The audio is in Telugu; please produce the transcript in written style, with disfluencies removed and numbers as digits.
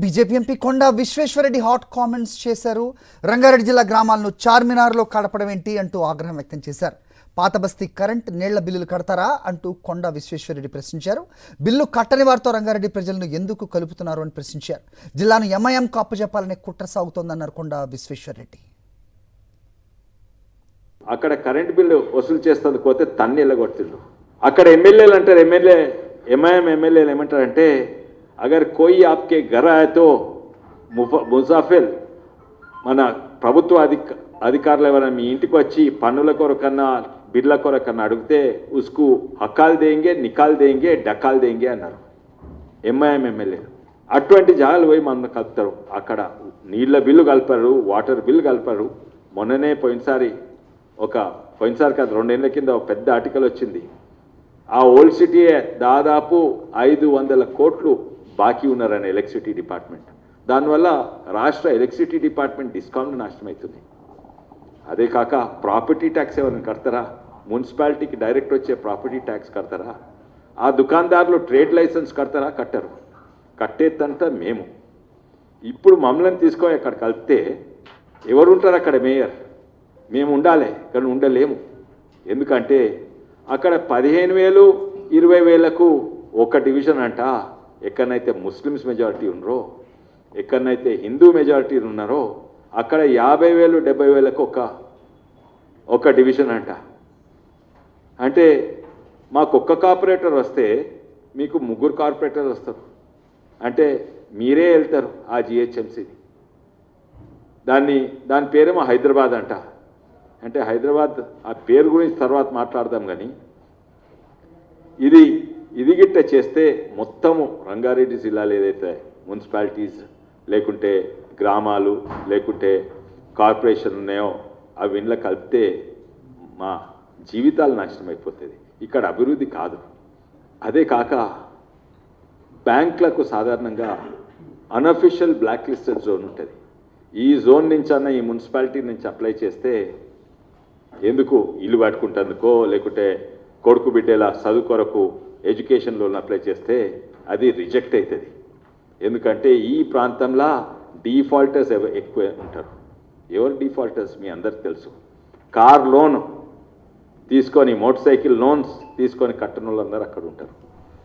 బీజేపీ ఎంపీ కొండా విశ్వేశ్వరరెడ్డి హాట్ కామెంట్స్ చేశారు. రంగారెడ్డి జిల్లా గ్రామాలను చార్మినార్లో కడపడం ఏంటి అంటూ ఆగ్రహం వ్యక్తం చేశారు. పాత బస్తీ కరెంట్ నీళ్ల బిల్లులు కడతారా అంటూ కొండా విశ్వేశ్వరరెడ్డి ప్రశ్నించారు. బిల్లు కట్టని వారితో రంగారెడ్డి ప్రజలను ఎందుకు కలుపుతున్నారు అని ప్రశ్నించారు. జిల్లాను ఎంఐఎంకు అప్పచెప్పాలనే కుట్ర సాగుతోందన్నారు కొండా విశ్వేశ్వరరెడ్డి. అక్కడ కరెంట్ బిల్లు వసూలు చేస్తుంది పోతే తన్నెళ్ళగొట్టిండ్రు. అక్కడ ఎమ్మెల్యేలు అంటారు, ఎంఐఎం ఎమ్మెల్యేలు ఏమంటారంటే అగర్ కోయి ఆప్కే ఘర్ ఆయే తో ముసాఫిర్ మన ప్రభుత్వ అధికారులు ఎవరైనా మీ ఇంటికి వచ్చి పన్నుల కొరకన్నా బిడ్ల కొరకన్నా అడిగితే ఉస్కు హక్కాలు దేంగే, నికాల్ దేంగే, డకాల్ దేంగే అన్నారు ఎంఐఎం ఎమ్మెల్యేలు. అటువంటి జాగాలు పోయి మనం కలుపుతారు. అక్కడ నీళ్ళ బిల్లు కలపరు, వాటర్ బిల్లు కలపరు. మొన్ననే పోయినసారి కాదు 2 ఏళ్ల కింద ఒక పెద్ద ఆర్టికల్ వచ్చింది. ఆ ఓల్డ్ సిటీయే దాదాపు 500 కోట్లు బాకీ ఉన్నారని ఎలక్ట్రిసిటీ డిపార్ట్మెంట్. దానివల్ల రాష్ట్ర ఎలక్ట్రిసిటీ డిపార్ట్మెంట్ డిస్కౌంట్ నాశనం అవుతుంది. అదే కాక ప్రాపర్టీ ట్యాక్స్ ఎవరైనా కడతారా? మున్సిపాలిటీకి డైరెక్ట్ వచ్చే ప్రాపర్టీ ట్యాక్స్ కడతారా? ఆ దుకాణదారులు ట్రేడ్ లైసెన్స్ కడతారా? కట్టరు. కట్టేదంతా మేము. ఇప్పుడు మమ్మల్ని తీసుకొని అక్కడ కలిపితే ఎవరుంటారు అక్కడ? మేయర్. మేము ఉండాలి, కానీ ఉండలేము. ఎందుకంటే అక్కడ 15,000 20,000కు ఒక డివిజన్ అంట. ఎక్కడనైతే ముస్లిమ్స్ మెజారిటీ ఉన్నారో, ఎక్కడనైతే హిందూ మెజారిటీ ఉన్నారో అక్కడ 50,000 70,000కు ఒక డివిజన్ అంట. అంటే మాకు ఒక్క కార్పొరేటర్ వస్తే మీకు 3 కార్పొరేటర్లు వస్తారు. అంటే మీరే వెళ్తారు ఆ జిహెచ్ఎంసీని. దాని పేరేమో హైదరాబాద్ అంట. అంటే హైదరాబాద్ ఆ పేరు గురించి తర్వాత మాట్లాడదాం. కానీ ఇది గిట్ట చేస్తే మొత్తము రంగారెడ్డి జిల్లాలో ఏదైతే మున్సిపాలిటీస్ లేకుంటే గ్రామాలు లేకుంటే కార్పొరేషన్ ఉన్నాయో అవి ఇంట్లో కలిపితే మా జీవితాలు నాశనం అయిపోతుంది. ఇక్కడ అభివృద్ధి కాదు. అదే కాక బ్యాంకులకు సాధారణంగా అన్అఫిషియల్ బ్లాక్ లిస్టెడ్ జోన్ ఉంటుంది. ఈ జోన్ నుంచి అన్న ఈ మున్సిపాలిటీ నుంచి అప్లై చేస్తే ఎందుకు ఇల్లు కట్టుకుంటేందుకో లేకుంటే కొడుకు బిడ్డల చదువు కొరకు ఎడ్యుకేషన్ లోన్ అప్లై చేస్తే అది రిజెక్ట్ అవుతుంది. ఎందుకంటే ఈ ప్రాంతంలో డిఫాల్టర్స్ ఎక్కువ ఉంటారు. ఎవరు డిఫాల్టర్స్ మీ అందరికి తెలుసు. కార్ లోన్ తీసుకొని, మోటార్ సైకిల్ లోన్స్ తీసుకొని కట్టని వాళ్ళందరూ అక్కడ ఉంటారు.